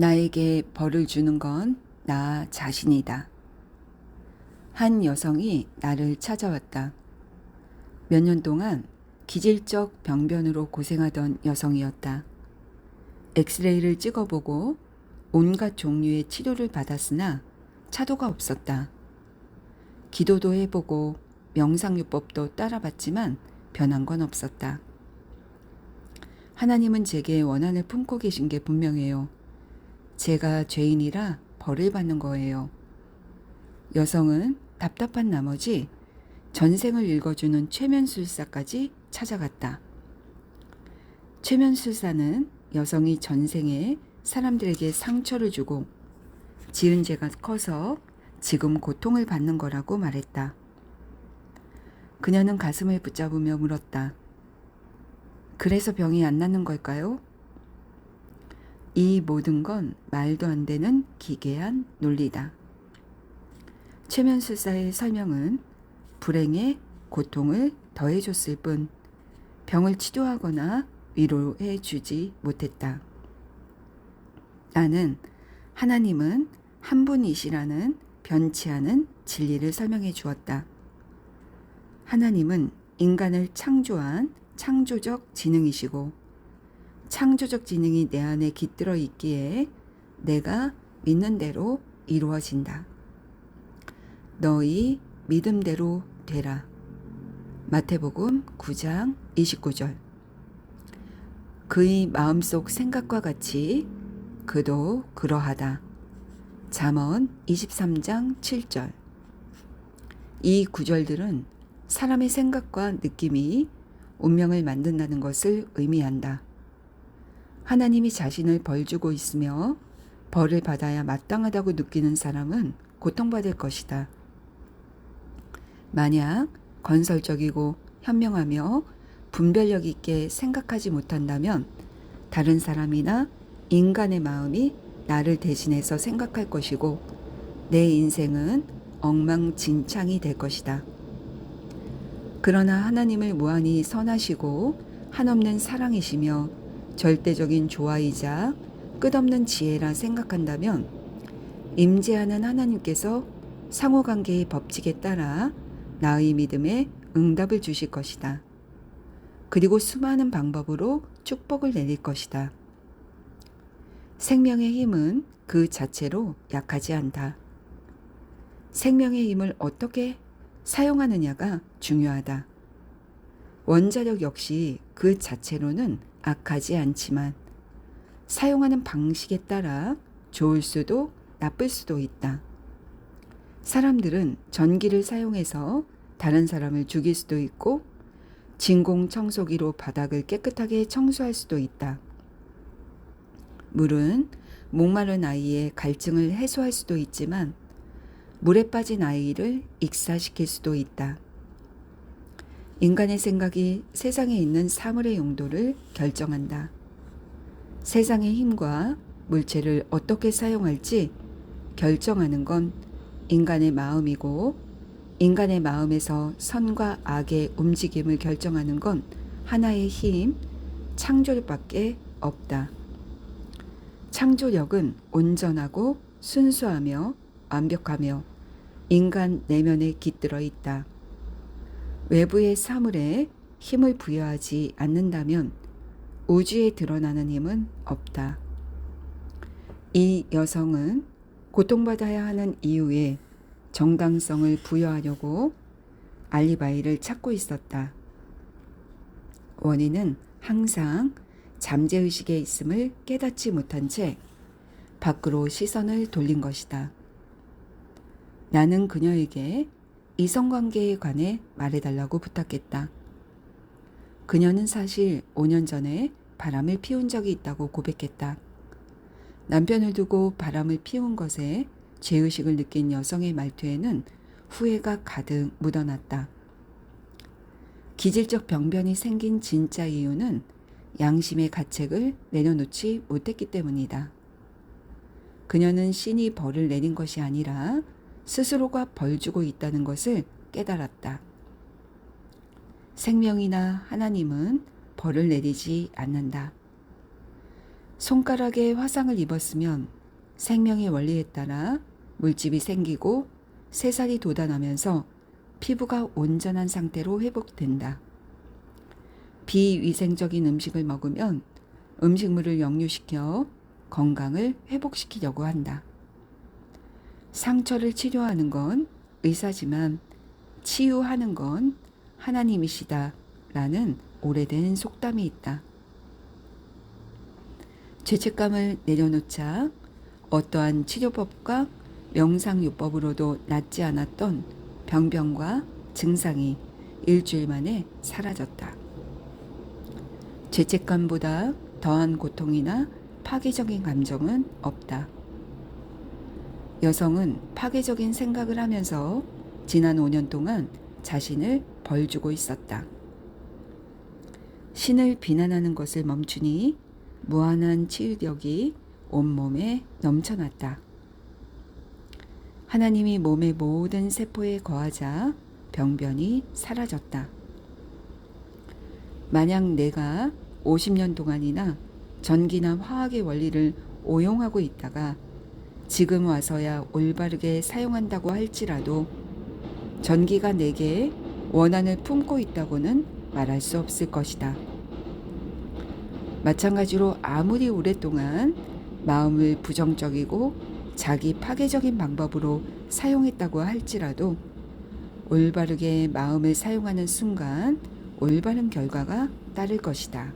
나에게 벌을 주는 건 나 자신이다. 한 여성이 나를 찾아왔다. 몇 년 동안 기질적 병변으로 고생하던 여성이었다. 엑스레이를 찍어보고 온갖 종류의 치료를 받았으나 차도가 없었다. 기도도 해보고 명상요법도 따라봤지만 변한 건 없었다. 하나님은 제게 원한을 품고 계신 게 분명해요. 제가 죄인이라 벌을 받는 거예요. 여성은 답답한 나머지 전생을 읽어주는 최면술사까지 찾아갔다. 최면술사는 여성이 전생에 사람들에게 상처를 주고 지은 죄가 커서 지금 고통을 받는 거라고 말했다. 그녀는 가슴을 붙잡으며 물었다. 그래서 병이 안 낫는 걸까요? 이 모든 건 말도 안 되는 기괴한 논리다. 최면술사의 설명은 불행에 고통을 더해줬을 뿐 병을 치료하거나 위로해 주지 못했다. 나는 하나님은 한 분이시라는 변치 않은 진리를 설명해 주었다. 하나님은 인간을 창조한 창조적 지능이시고 창조적 지능이 내 안에 깃들어 있기에 내가 믿는 대로 이루어진다. 너희 믿음대로 되라. 마태복음 9장 29절. 그의 마음속 생각과 같이 그도 그러하다. 잠언 23장 7절. 이 구절들은 사람의 생각과 느낌이 운명을 만든다는 것을 의미한다. 하나님이 자신을 벌 주고 있으며 벌을 받아야 마땅하다고 느끼는 사람은 고통받을 것이다. 만약 건설적이고 현명하며 분별력 있게 생각하지 못한다면 다른 사람이나 인간의 마음이 나를 대신해서 생각할 것이고 내 인생은 엉망진창이 될 것이다. 그러나 하나님을 무한히 선하시고 한없는 사랑이시며 절대적인 조화이자 끝없는 지혜라 생각한다면 임재하는 하나님께서 상호관계의 법칙에 따라 나의 믿음에 응답을 주실 것이다. 그리고 수많은 방법으로 축복을 내릴 것이다. 생명의 힘은 그 자체로 약하지 않다. 생명의 힘을 어떻게 사용하느냐가 중요하다. 원자력 역시 그 자체로는 악하지 않지만 사용하는 방식에 따라 좋을 수도 나쁠 수도 있다. 사람들은 전기를 사용해서 다른 사람을 죽일 수도 있고 진공 청소기로 바닥을 깨끗하게 청소할 수도 있다. 물은 목마른 아이의 갈증을 해소할 수도 있지만 물에 빠진 아이를 익사시킬 수도 있다. 인간의 생각이 세상에 있는 사물의 용도를 결정한다. 세상의 힘과 물체를 어떻게 사용할지 결정하는 건 인간의 마음이고 인간의 마음에서 선과 악의 움직임을 결정하는 건 하나의 힘, 창조력밖에 없다. 창조력은 온전하고 순수하며 완벽하며 인간 내면에 깃들어 있다. 외부의 사물에 힘을 부여하지 않는다면 우주에 드러나는 힘은 없다. 이 여성은 고통받아야 하는 이유에 정당성을 부여하려고 알리바이를 찾고 있었다. 원인은 항상 잠재의식에 있음을 깨닫지 못한 채 밖으로 시선을 돌린 것이다. 나는 그녀에게 이성관계에 관해 말해달라고 부탁했다. 그녀는 사실 5년 전에 바람을 피운 적이 있다고 고백했다. 남편을 두고 바람을 피운 것에 죄의식을 느낀 여성의 말투에는 후회가 가득 묻어났다. 기질적 병변이 생긴 진짜 이유는 양심의 가책을 내려놓지 못했기 때문이다. 그녀는 신이 벌을 내린 것이 아니라 스스로가 벌 주고 있다는 것을 깨달았다. 생명이나 하나님은 벌을 내리지 않는다. 손가락에 화상을 입었으면 생명의 원리에 따라 물집이 생기고 새살이 돋아나면서 피부가 온전한 상태로 회복된다. 비위생적인 음식을 먹으면 음식물을 역류시켜 건강을 회복시키려고 한다. 상처를 치료하는 건 의사지만 치유하는 건 하나님이시다 라는 오래된 속담이 있다. 죄책감을 내려놓자 어떠한 치료법과 명상요법으로도 낫지 않았던 병변과 증상이 일주일 만에 사라졌다. 죄책감보다 더한 고통이나 파괴적인 감정은 없다. 여성은 파괴적인 생각을 하면서 지난 5년 동안 자신을 벌주고 있었다. 신을 비난하는 것을 멈추니 무한한 치유력이 온몸에 넘쳐났다. 하나님이 몸의 모든 세포에 거하자 병변이 사라졌다. 만약 내가 50년 동안이나 전기나 화학의 원리를 오용하고 있다가 지금 와서야 올바르게 사용한다고 할지라도 전기가 내게 원한을 품고 있다고는 말할 수 없을 것이다. 마찬가지로 아무리 오랫동안 마음을 부정적이고 자기 파괴적인 방법으로 사용했다고 할지라도 올바르게 마음을 사용하는 순간 올바른 결과가 따를 것이다.